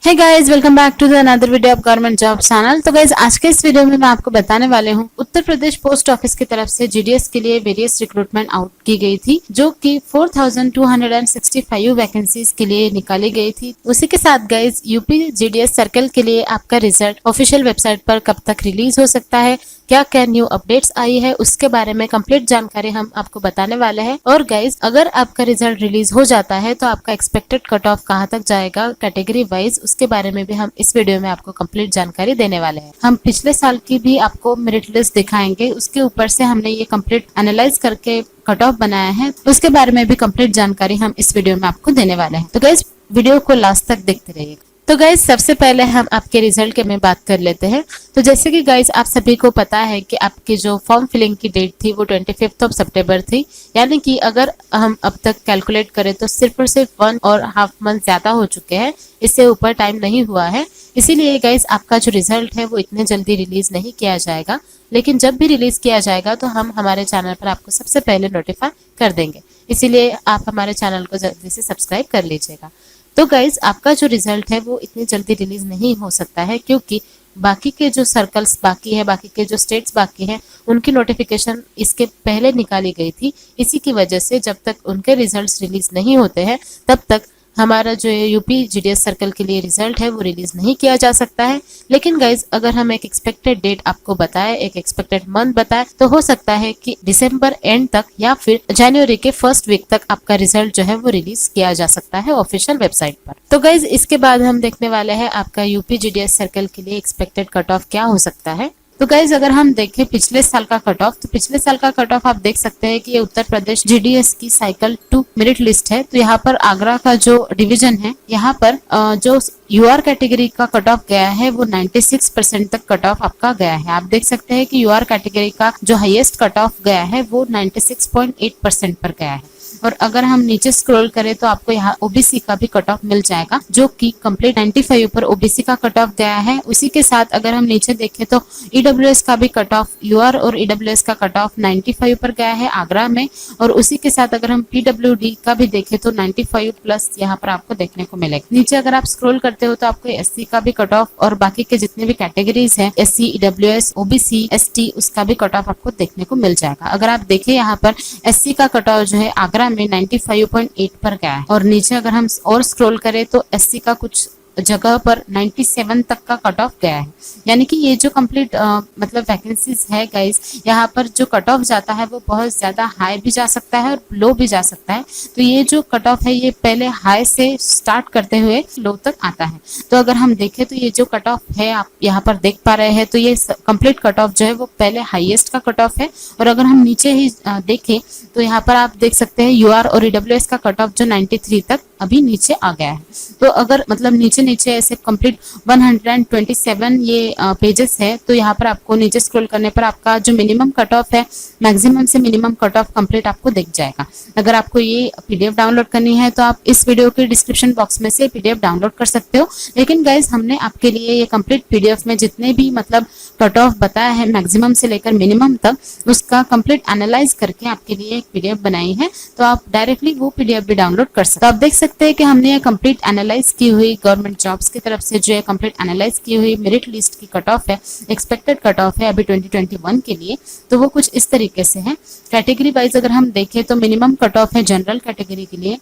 Hey guys, welcome back to the another video of government job channel. तो guys, आज के इस video में मैं आपको बताने वाले हूँ उत्तर प्रदेश पोस्ट ऑफिस की तरफ से जीडीएस के लिए वेरियस रिक्रूटमेंट आउट की गई थी, जो कि 4265 वैकेंसीज के लिए निकाली गई थी। उसी के साथ गाइस, यूपी जीडीएस सर्कल के लिए आपका रिजल्ट ऑफिशियल वेबसाइट पर कब तक रिलीज हो सकता है, क्या क्या न्यू अपडेट्स आई है, उसके बारे में कंप्लीट जानकारी हम आपको बताने वाले हैं। और गाइज, अगर आपका रिजल्ट रिलीज हो जाता है तो आपका एक्सपेक्टेड कट ऑफ कहाँ तक जाएगा कैटेगरी वाइज, उसके बारे में भी हम इस वीडियो में आपको कंप्लीट जानकारी देने वाले हैं। हम पिछले साल की भी आपको मेरिट लिस्ट दिखाएंगे, उसके ऊपर से हमने ये कंप्लीट एनालाइज करके कट ऑफ बनाया है, उसके बारे में भी कंप्लीट जानकारी हम इस वीडियो में आपको देने वाले हैं। तो गाइज, वीडियो को लास्ट तक देखते रहिएगा। तो गाइज, सबसे पहले हम आपके रिजल्ट के में बात कर लेते हैं। तो जैसे कि गाइज, आप सभी को पता है कि आपकी जो फॉर्म फिलिंग की डेट थी वो 25 सितंबर थी, यानी कि अगर हम अब तक कैलकुलेट करें तो सिर्फ और सिर्फ 1.5 मंथ ज्यादा हो चुके हैं, इससे ऊपर टाइम नहीं हुआ है। इसीलिए गाइज, आपका जो रिजल्ट है वो इतने जल्दी रिलीज नहीं किया जाएगा, लेकिन जब भी रिलीज किया जाएगा तो हम हमारे चैनल पर आपको सबसे पहले नोटिफाई कर देंगे। इसीलिए आप हमारे चैनल को जल्दी से सब्सक्राइब कर लीजिएगा। तो गाइज, आपका जो रिजल्ट है वो इतनी जल्दी रिलीज नहीं हो सकता है, क्योंकि बाकी के जो सर्कल्स बाकी है, बाकी के जो स्टेट्स बाकी हैं, उनकी नोटिफिकेशन इसके पहले निकाली गई थी। इसी की वजह से जब तक उनके रिजल्ट्स रिलीज नहीं होते हैं तब तक हमारा जो यूपी जीडीएस सर्कल के लिए रिजल्ट है वो रिलीज नहीं किया जा सकता है। लेकिन गाइज, अगर हम एक एक्सपेक्टेड डेट आपको बताए, एक एक्सपेक्टेड मंथ बताए, तो हो सकता है कि दिसंबर एंड तक या फिर जनवरी के फर्स्ट वीक तक आपका रिजल्ट जो है वो रिलीज किया जा सकता है ऑफिशियल वेबसाइट पर। तो गाइज, इसके बाद हम देखने वाले हैं आपका यूपी जीडीएस सर्कल के लिए एक्सपेक्टेड कट ऑफ क्या हो सकता है। तो गाइज, अगर हम देखें पिछले साल का कट ऑफ, तो पिछले साल का कट ऑफ आप देख सकते हैं कि ये उत्तर प्रदेश जीडीएस की साइकिल 2 मेरिट लिस्ट है। तो यहाँ पर आगरा का जो डिवीजन है, यहाँ पर जो यूआर कैटेगरी का कट ऑफ गया है वो 96% तक कट ऑफ आपका गया है। आप देख सकते हैं कि यूआर कैटेगरी का जो हाईएस्ट कट ऑफ गया है वो 96.8% पर गया है। और अगर हम नीचे स्क्रॉल करें तो आपको यहाँ ओबीसी का भी कट ऑफ मिल जाएगा, जो कि कंप्लीट 95 पर ओबीसी का कट ऑफ गया है। उसी के साथ अगर हम नीचे देखें तो ईडब्ल्यूएस का भी कट ऑफ, यूआर और ईडब्ल्यूएस का कट ऑफ 95 पर गया है आगरा में। और उसी के साथ अगर हम पीडब्ल्यूडी का भी देखें तो 95 प्लस यहाँ पर आपको देखने को मिलेगा। नीचे अगर आप स्क्रॉल करते हो तो आपको एससी का भी कट ऑफ और बाकी के जितने भी कैटेगरीज है, एससी, ईडब्ल्यूएस, ओबीसी, एसटी, उसका भी कट ऑफ आपको देखने को मिल जाएगा। अगर आप देखें यहाँ पर एससी का कट ऑफ जो है आगरा में 95.8 पर गया है। और नीचे अगर हम और स्क्रॉल करें तो एससी का कुछ जगह पर 97 तक का कट ऑफ गया है। यानी कि ये जो कंप्लीट मतलब वैकेंसीज है गाइस, यहाँ पर जो कट ऑफ जाता है वो बहुत ज्यादा हाई भी जा सकता है और लो भी जा सकता है। तो ये जो कट ऑफ है ये पहले हाई से स्टार्ट करते हुए लो तक आता है। तो अगर हम देखें तो ये जो कट ऑफ है आप यहाँ पर देख पा रहे हैं, तो ये कंप्लीट कट ऑफ जो है वो पहले हाईएस्ट का कट ऑफ है। और अगर हम नीचे ही देखें तो यहाँ पर आप देख सकते हैं यूआर और ईडब्ल्यूएस का कट ऑफ जो 93 तक अभी नीचे आ गया है। तो अगर मतलब नीचे नीचे ऐसे कंप्लीट 127 ये पेजेस है, तो यहाँ पर आपको नीचे स्क्रॉल करने पर आपका जो मिनिमम कट ऑफ है, मैक्सिमम से मिनिमम कट ऑफ कंप्लीट आपको दिख जाएगा। अगर आपको ये पीडीएफ डाउनलोड करनी है तो आप इस वीडियो के डिस्क्रिप्शन बॉक्स में से पीडीएफ डाउनलोड कर सकते हो। लेकिन गाइज, हमने आपके लिए ये कंप्लीट पीडीएफ में जितने भी मतलब कट ऑफ बताया है मैक्सिमम से लेकर मिनिमम तक, उसका कंप्लीट एनालाइज करके आपके लिए एक पीडीएफ बनाई है। तो आप डायरेक्टली वो पीडीएफ भी डाउनलोड कर सकते हो। आप देख सकते हैं कि हमने ये कंप्लीट एनालाइज की हुई गवर्नमेंट जॉब्स की तरफ से जो है कंप्लीट एनालाइज की हुई मेरिट लिस्ट की कट ऑफ है, एक्सपेक्टेड कट ऑफ है अभी 2021 के लिए। तो वो कुछ इस तरीके से है। कैटेगरी वाइज अगर हम देखें तो मिनिमम कट ऑफ है जनरल कैटेगरी के लिए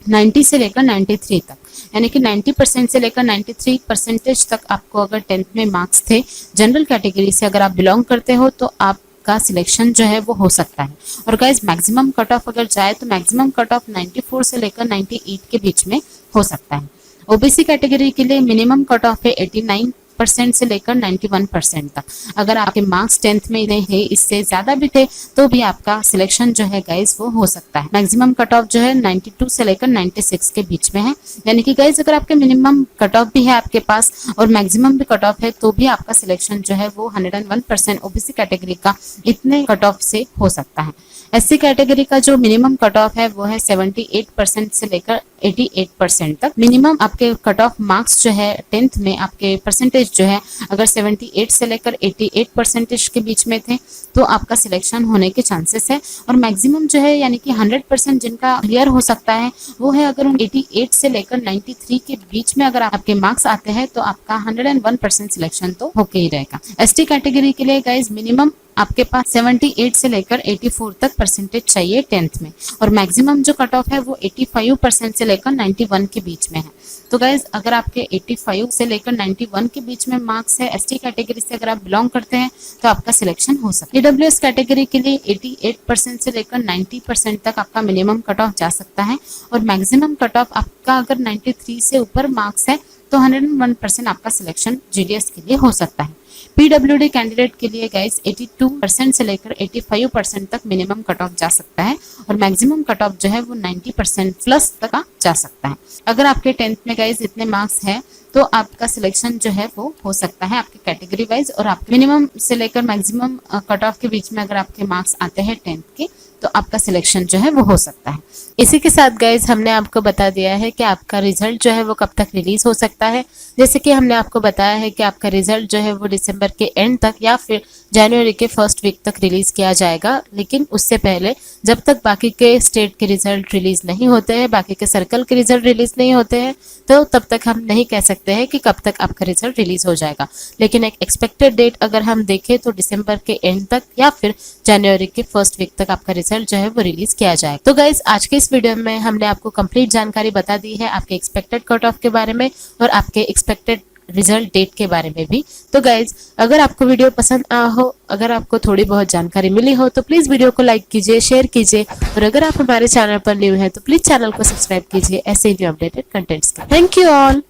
90 से लेकर 93 तक, यानी कि 90% से लेकर 93% तक आपको अगर 10th में मार्क्स थे जनरल कैटेगरी से अगर आप बिलोंग करते हो तो आप का सिलेक्शन जो है वो हो सकता है। और गाइज, मैक्सिमम कट ऑफ अगर जाए तो मैक्सिमम कट ऑफ 94 से लेकर 98 के बीच में हो सकता है। ओबीसी कैटेगरी के लिए मिनिमम कट ऑफ है 89% से लेकर 91% तक। अगर आपके मार्क्स 10th में है इससे ज्यादा भी थे तो भी आपका सिलेक्शन जो है गाइज वो हो सकता है। मैक्सिमम कट ऑफ जो है 92 से लेकर 96 के बीच में है। यानी कि गाइज, अगर आपके मिनिमम कट ऑफ भी है आपके पास और मैक्सिमम भी कट ऑफ है तो भी आपका सिलेक्शन जो है वो 101% ओबीसी कैटेगरी का इतने कट ऑफ से हो सकता है। SC कैटेगरी का जो मिनिमम कट ऑफ है वो है 78% से लेकर 88% तक। मिनिमम आपके कट ऑफ मार्क्स जो है 10th में आपके परसेंटेज जो है अगर 78 से लेकर 88% के बीच में थे तो आपका सिलेक्शन होने के चांसेस है। और मैक्सिमम जो है यानी कि 100% जिनका क्लियर हो सकता है वो है अगर 88 से लेकर 93 के बीच में अगर आपके मार्क्स आते हैं तो आपका 101% सिलेक्शन तो होके ही रहेगा। ST कैटेगरी के लिए गाइज मिनिमम आपके पास 78 से लेकर 84 तक परसेंटेज चाहिए 10th में, और मैक्सिमम जो कट ऑफ है वो 85% से लेकर 91 के बीच में है। तो गाइज अगर आपके 85 से लेकर 91 के बीच में मार्क्स है ST कैटेगरी से अगर आप बिलोंग करते हैं तो आपका सिलेक्शन हो सकता है। EWS कैटेगरी के लिए 88% से लेकर 90% तक आपका मिनिमम कट ऑफ जा सकता है, और मैक्सिमम कट ऑफ आपका अगर 93 से ऊपर मार्क्स है तो 101% आपका सिलेक्शन GDS के लिए हो सकता है। PWD कैंडिडेट के लिए गाइस 82% से लेकर 85% तक मिनिमम कट ऑफ जा सकता है, और मैक्सिमम कट ऑफ जो है वो 90% प्लस तक जा सकता है। अगर आपके 10th में गाइस इतने मार्क्स है तो आपका सिलेक्शन जो है वो हो सकता है आपके कैटेगरी वाइज, और आपके मिनिमम से लेकर मैक्सिमम कट ऑफ के बीच में अगर आपके मार्क्स आते हैं 10th के तो आपका सिलेक्शन जो है वो हो सकता है। इसी के साथ गाइज हमने आपको बता दिया है कि आपका रिजल्ट जो है वो कब तक रिलीज हो सकता है। जैसे कि हमने आपको बताया है कि आपका रिजल्ट जो है वो दिसंबर के एंड तक या फिर जनवरी के फर्स्ट वीक तक रिलीज किया जाएगा, लेकिन उससे पहले जब तक बाकी के स्टेट के रिजल्ट रिलीज नहीं होते हैं, बाकी के सर्कल के रिजल्ट रिलीज नहीं होते हैं, तो तब तक हम नहीं कह सकते हैं कि कब तक आपका रिजल्ट रिलीज हो जाएगा। लेकिन एक एक्सपेक्टेड डेट अगर हम देखें तो दिसंबर के एंड तक या फिर जनवरी के फर्स्ट वीक तक आपका रिजल्ट जो है वो रिलीज किया जाएगा। तो गाइज आज के इस वीडियो में हमने आपको कंप्लीट जानकारी बता दी है आपके एक्सपेक्टेड कट ऑफ के बारे में और आपके एक्सपेक्टेड रिजल्ट डेट के बारे में भी। तो गाइज अगर आपको वीडियो पसंद आया हो, अगर आपको थोड़ी बहुत जानकारी मिली हो तो प्लीज वीडियो को लाइक कीजिए, शेयर कीजिए, और अगर आप हमारे चैनल पर न्यू है तो प्लीज चैनल को सब्सक्राइब कीजिए ऐसे ही अपडेटेड कंटेंट्स के। Thank you all.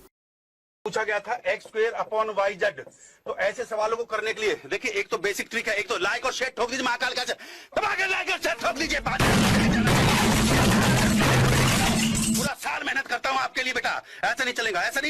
पूछा गया था x² / yz। तो ऐसे सवालों को करने के लिए देखिए एक तो बेसिक ट्रिक है, एक तो लाइक और शेयर ठोक लीजिए, महाकाल का दबा के लाइक और शेयर ठोक लीजिए। पूरा साल मेहनत करता हूं आपके लिए बेटा, ऐसा नहीं चलेगा, ऐसा नहीं।